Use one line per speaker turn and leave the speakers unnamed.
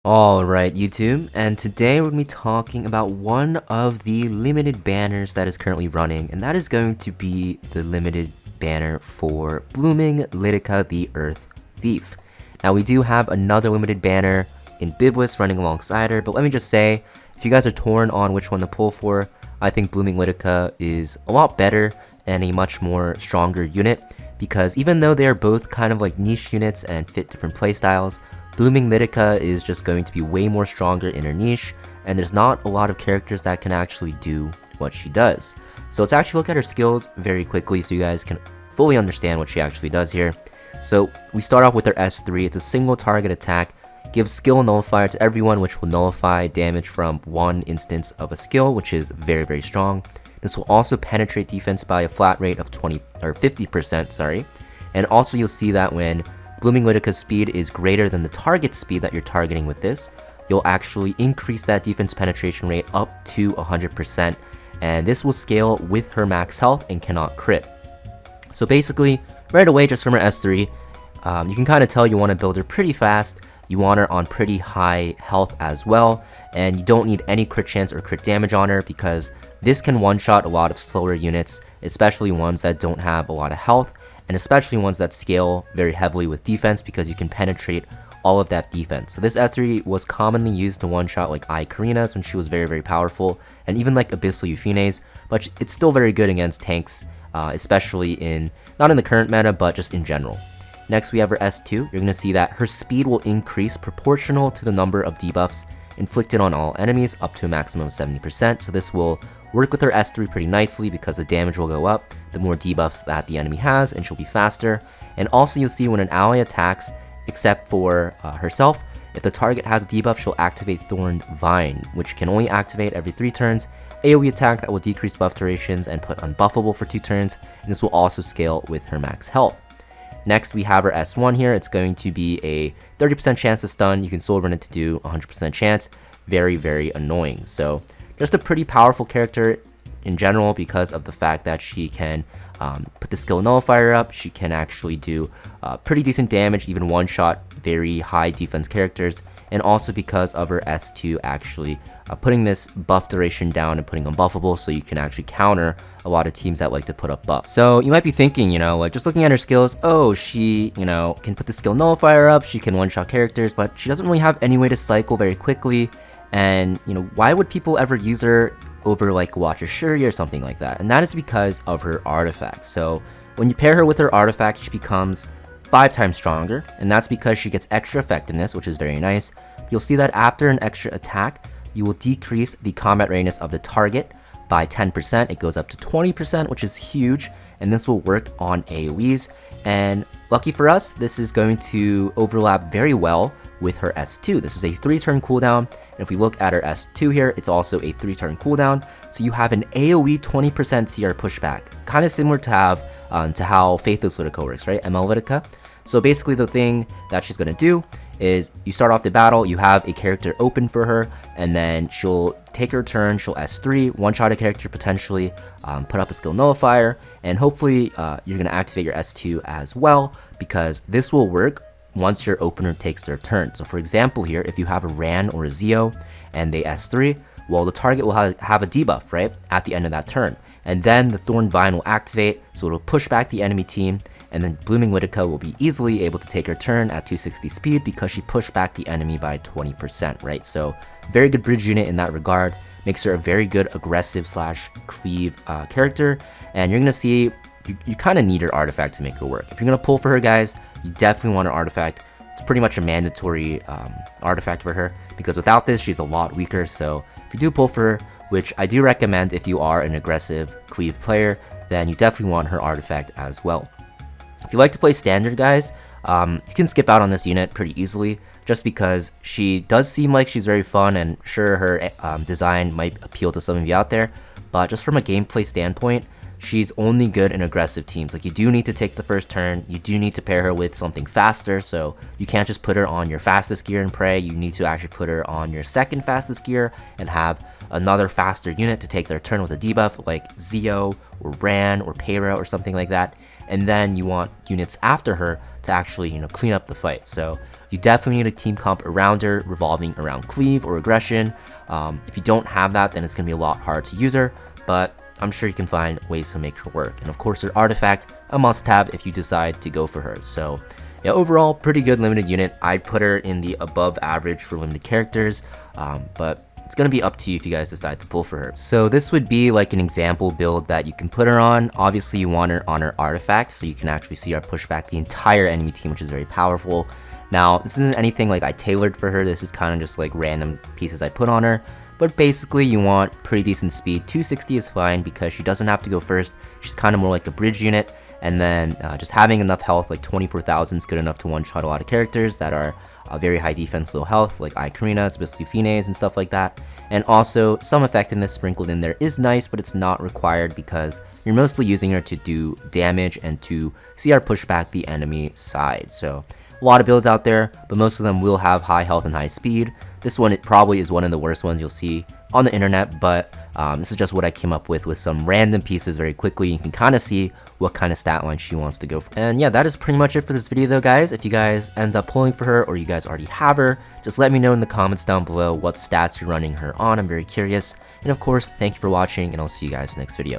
Alright, YouTube, and today we're going to be talking about one of the limited banners that is currently running, and that is going to be the limited banner for Blooming Lidica the Earth Thief. Now, we do have another limited banner in Biblis running alongside her, but let me just say, if you guys are torn on which one to pull for, I think Blooming Lidica is a lot better and a much more stronger unit, because even though they are both kind of like niche units and fit different playstyles, Blooming Lidica is just going to be way more stronger in her niche, and there's not a lot of characters that can actually do what she does. So let's actually look at her skills very quickly so you guys can fully understand what she actually does here. So we start off with her S3. It's a single target attack, gives skill nullifier to everyone, which will nullify damage from one instance of a skill, which is very, very strong. This will also penetrate defense by a flat rate of 50%, sorry. And also you'll see that when Blooming Lidica's speed is greater than the target speed that you're targeting with this, you'll actually increase that defense penetration rate up to 100%, and this will scale with her max health and cannot crit. So basically, right away just from her S3, you can kind of tell you want to build her pretty fast, you want her on pretty high health as well, and you don't need any crit chance or crit damage on her because this can one-shot a lot of slower units, especially ones that don't have a lot of health, and especially ones that scale very heavily with defense because you can penetrate all of that defense. So this S3 was commonly used to one-shot like Karinas when she was very, very powerful, and even like Abyssal Euphines, but it's still very good against tanks, especially not in the current meta, but just in general. Next, we have her S2. You're going to see that her speed will increase proportional to the number of debuffs inflicted on all enemies up to a maximum of 70%. So this will work with her S3 pretty nicely because the damage will go up the more debuffs that the enemy has, and she'll be faster. And also you'll see when an ally attacks, except for herself, if the target has a debuff, she'll activate Thorned Vine, which can only activate every 3 turns. AoE attack that will decrease buff durations and put unbuffable for 2 turns, and this will also scale with her max health. Next, we have her S1 here. It's going to be a 30% chance to stun. You can still run it to do 100% chance. Very, very annoying. So just a pretty powerful character in general because of the fact that she can put the skill nullifier up. She can actually do pretty decent damage, even one-shot very high defense characters, and also because of her S2 actually putting this buff duration down and putting unbuffable, so you can actually counter a lot of teams that like to put up buffs. So you might be thinking, like just looking at her skills, oh, she, can put the skill nullifier up, she can one-shot characters, but she doesn't really have any way to cycle very quickly, and, why would people ever use her over like Watcher Shuri or something like that? And that is because of her artifact. So when you pair her with her artifact, she becomes 5 times stronger, and that's because she gets extra effectiveness, which is very nice. You'll see that after an extra attack, you will decrease the combat readiness of the target by 10%. It goes up to 20%, which is huge, and this will work on AoEs. And lucky for us, this is going to overlap very well with her S2. This is a 3-turn cooldown, and if we look at her S2 here, it's also a 3-turn cooldown. So you have an AoE 20% CR pushback, kind of similar to how Faithless Lidica works, right? ML Lidica. So basically the thing that she's going to do is you start off the battle, you have a character open for her, and then she'll take her turn, she'll S3, one-shot a character potentially, put up a skill nullifier, and hopefully you're going to activate your S2 as well, because this will work once your opener takes their turn. So for example here, if you have a Ran or a Zio and they S3, well, the target will have a debuff, right, at the end of that turn. And then the Thorn Vine will activate, so it'll push back the enemy team, and then Blooming Lidica will be easily able to take her turn at 260 speed because she pushed back the enemy by 20%, right? So very good bridge unit in that regard. Makes her a very good aggressive / cleave character, and you're going to see you kind of need her artifact to make her work. If you're going to pull for her, guys, you definitely want her artifact. It's pretty much a mandatory artifact for her, because without this, she's a lot weaker. So if you do pull for her, which I do recommend if you are an aggressive cleave player, then you definitely want her artifact as well. If you like to play standard, guys, you can skip out on this unit pretty easily, just because she does seem like she's very fun, and sure, her design might appeal to some of you out there, but just from a gameplay standpoint, she's only good in aggressive teams. Like, you do need to take the first turn, you do need to pair her with something faster, so you can't just put her on your fastest gear and pray. You need to actually put her on your second fastest gear and have another faster unit to take their turn with a debuff, like Zio or Ran or Peyra or something like that. And then you want units after her to actually, clean up the fight. So you definitely need a team comp around her revolving around cleave or aggression. If you don't have that, then it's going to be a lot harder to use her, but I'm sure you can find ways to make her work. And of course, her artifact, a must-have if you decide to go for her. So yeah, overall, pretty good limited unit. I'd put her in the above average for limited characters, but it's going to be up to you if you guys decide to pull for her. So this would be like an example build that you can put her on. Obviously, you want her on her artifact, so you can actually see her push back the entire enemy team, which is very powerful. Now, this isn't anything like I tailored for her. This is kind of just like random pieces I put on her. But basically, you want pretty decent speed. 260 is fine because she doesn't have to go first. She's kind of more like a bridge unit. And then just having enough health, like 24,000 is good enough to one-shot a lot of characters that are very high defense, low health, like Icarina's, Bisufines, and stuff like that. And also, some effectiveness sprinkled in there is nice, but it's not required because you're mostly using her to do damage and to CR push back the enemy side. So a lot of builds out there, but most of them will have high health and high speed. This one probably is one of the worst ones you'll see on the internet, but this is just what I came up with some random pieces very quickly. You can kind of see what kind of stat line she wants to go for. And yeah, that is pretty much it for this video though, guys. If you guys end up pulling for her or you guys already have her, just let me know in the comments down below what stats you're running her on. I'm very curious. And of course, thank you for watching, and I'll see you guys next video.